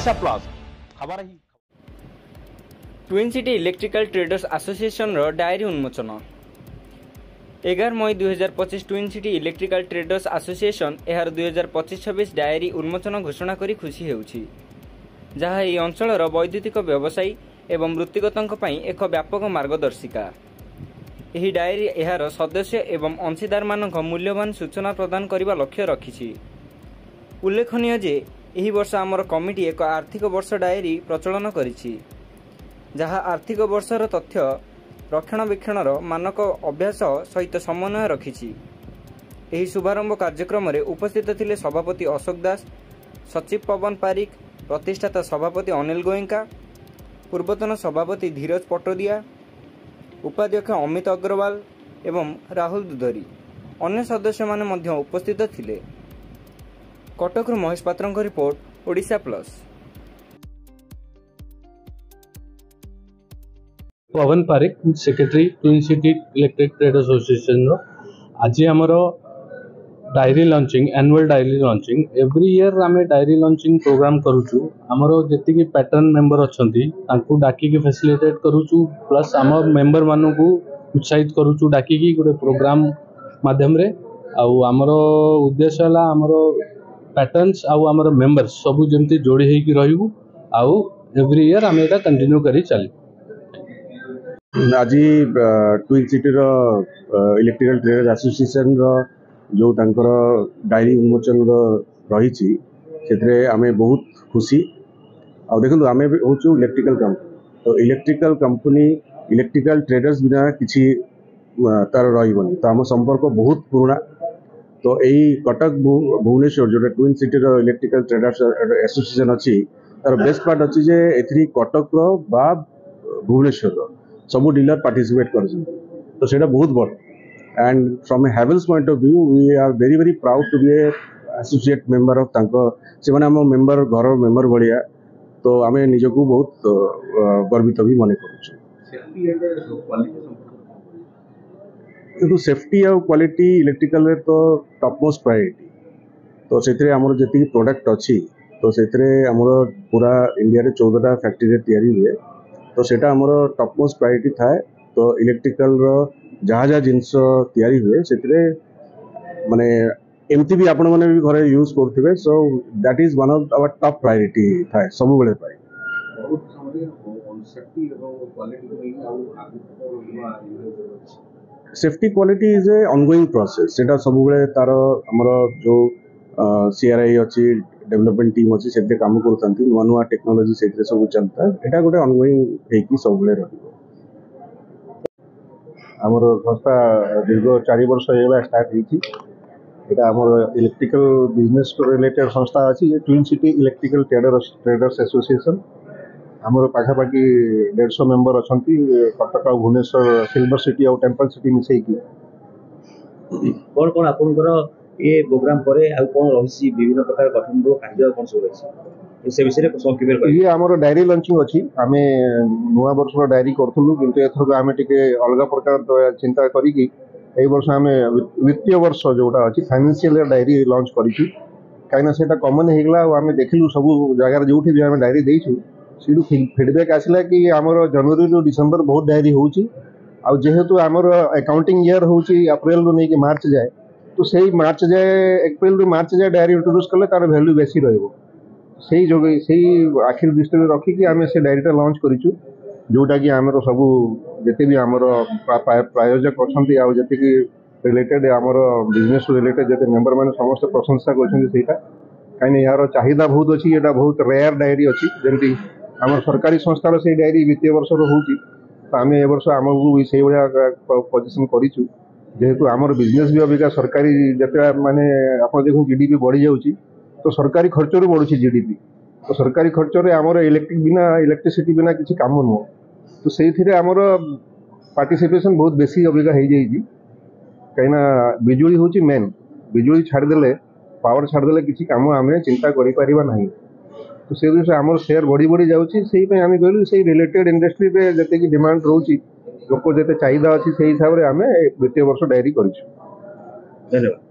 Odisha plus खबर ही twin city electrical traders association रो डायरी उन्मोचन 11 मई 2025 twin city electrical traders association यार 2025-26 डायरी उन्मोचन घोषणा करी खुशी हेउछि जहाँ এই ଅଞ୍ଚଳର ବୈଦ୍ୟୁତିକ ବ୍ୟବସାୟୀ ଏବଂ ବୃତ୍ତିଗତଙ୍କ ପାଇଁ ଏକ ବ୍ୟାପକ ମାର୍ଗଦର୍ଶିକା। ଏହି ଡାଏରୀ ଏହାର ସଦସ୍ୟ ଏବଂ ଅଂଶୀଦାରମାନଙ୍କ ମୂଲ୍ୟବାନ ସୂଚନା ପ୍ରଦାନ କରିବା ଲକ୍ଷ୍ୟ ରଖିଛି। ଉଲ୍ଲେଖନୀୟ ଯେ ଏହି ବର୍ଷ ଆମର କମିଟି ଏକ ଆର୍ଥିକ ବର୍ଷ ଡାଏରୀ ପ୍ରଚଳନ କରିଛି ଯାହା ଆର୍ଥିକ ବର୍ଷର ତଥ୍ୟ ରକ୍ଷଣାବେକ୍ଷଣର ମାନକ ଅଭ୍ୟାସ ସହିତ ସମନ୍ୱୟ ରଖିଛି। ଏହି ଶୁଭାରମ୍ଭ କାର୍ଯ୍ୟକ୍ରମରେ ଉପସ୍ଥିତ ଥିଲେ ସଭାପତି ଅଶୋକ ଦାସ, ସଚିବ ପବନ ପାରିକ, प्रतिष्ठाता सभापति अनिल गोयंका, पूर्वतन सभापति धीरज पटोदिया, उपाध्यक्ष अमित अग्रवाल एवं राहुल दुधरी अन्य सदस्य माने मध्य उपस्थित थिले। Cuttack Mahesh Patra report Odisha plus. Pawan Parik secretary twin city electric trade association आज आमर diary launching annual diary launching every year आम डायरी लॉन्चिंग प्रोग्राम करूचु। आमर जी पैटर्न मेंबर अच्छा डाकिकी फैसिलिटेट करूचु प्लस आम मेंबर मानक उत्साहित करूचु डाकिकी गोटे प्रोग्राम माध्यम रे आमर उद्देश्य है आमर पैटर्न्स आमर मेंबर्स सबू जमती जोड़ी होगी रहू आउ एवरी ईयर आम एटा कंटिन्यू करी चली। आज twin city electrical traders association जो तांकर डायरी उन्मोचन रही से आम बहुत खुशी आ देखो आम हूँ इलेक्ट्रिकल कंपनी तो इलेक्ट्रिकल कंपनी इलेक्ट्रिकल ट्रेडर्स बिना किसी तार रही तो आम संपर्क बहुत पुराना तो यही कटक भुवनेश्वर जो twin city electrical traders association अच्छी तार बेस्ट पार्ट अच्छी जे एथरी कटक बा भुवनेश्वर सब डीलर पार्टिसिपेट कर तो सेटा बहुत बड़ and from a Havells point of view we are very proud to be a associate member of तांको से माने हम मेंबर घर मेंबर भलिया तो आम निजको बहुत गर्वित भी मन करूँ। सेफ्टी और क्वालिटी इलेक्ट्रिकल रे तो टॉप मोस्ट प्रायोरिटी तो से आमर जी प्रोडक्ट अच्छी तो से आमर पूरा इंडिया रे 14टा फैक्ट्री तैयारी हुए तो सेटा आमर टॉप मोस्ट प्रायोरिटी थाए तो इलेक्ट्रिकल जहाँ जहाँ जिनस तैयारी हुए से माने एमती भी आपण मैंने भी घरे यूज करुवे so that is one of our top priority थाए सब बेले पाए। Safety quality is a ongoing process सेटा सब बेले तार हमर जो सीआरआई अच्छी डेवलपमेंट टीम अच्छी से काम करथांती नुआ नुआ टेक्नोलॉजी से सब चलता एटा गोटे ऑनगोइंग हेकी सब बेले रहिबो। आमर संस्था दीर्घ 4 वर्ष होगा स्टार्ट होती आमर इलेक्ट्रिकल बिजनेस रिलेटेड संस्था अच्छी twin city electrical traders association आमर पाखापाखि 150 मेंबर अच्छा कटक भुवनेश्वर सिल्वर सिटी और टेम्पल सिटी मिसेकी कौन कौन आपनकर ये प्रोग्राम करे आ कौन रही विभिन्न प्रकार गठन कार्य कौन सब रही से विषय ये आमर डायरी लॉन्चिंग अच्छी आम नुआ वर्ष डायरी करूँ किंतु एथरक आम टे अलग प्रकार चिंता करी वर्ष आम वित्तीय वर्ष जोटा अच्छी फाइनेंशियल डायरी लॉन्च करूँ कहीं से कमन होगा आम देखिलु सब जगार जो भी आम डायरी देचु सीटू फीडबैक आसला कि आमर जनवरी रु डिसेम्बर बहुत डायरी हो जेहेतु आमर अकाउंटिंग ईयर हूँ अप्रैल रु नहीं मार्च जाए तो सही मार्च जाए अप्रैल रु मार्च जाए डायरी इंट्रोड्यूस कले तार वैल्यू बेसी रहिबो सही जो सही आखिर दृष्टि रखिकी आम से डायरीटा लॉन्च करूँ जोटा कि आमर सब जिते भी आमर प्रायोजक अच्छा जी रिलेटेड आमर बिजनेस रिलेटेड जिते मेंबर मैंने समस्त प्रशंसा कर कहीं यार चाहिदा बहुत अच्छी ये बहुत रेयर डायरी अच्छी जमी आम सरकारी संस्थार से डायरी वित्तीय वर्ष हो तो आम ए वर्ष आमको भी से भाया पोजिशन करूँ जेहेतु आमर बिजनेस भी अबिका सरकारी जिते माने आप देखो जीडीपी बढ़ी जाऊँगी तो सरकारी खर्च रू बढ़ुची जीडीपी तो सरकारी खर्च रे आमर इलेक्ट्रिक बिना इलेक्ट्रिसिटी बिना किसी काम नुह तो से आमर पार्टिसिपेशन बहुत बेसी अबिका हो जाइए कहीं बिजुली हूँ मेन बिजुली छाड़देले पावर छाड़देले किसी काम आम चिंता करें तो से दृष्टि आमर शेयर बढ़ी बढ़ी जाऊँगी से आम कहलु से रिलेटेड इंडस्ट्री रे जते कि डिमांड रोची लोक जिते चाहिदा अच्छी से हिसाब से आम वित्तीय वर्ष डायरी कर। धन्यवाद।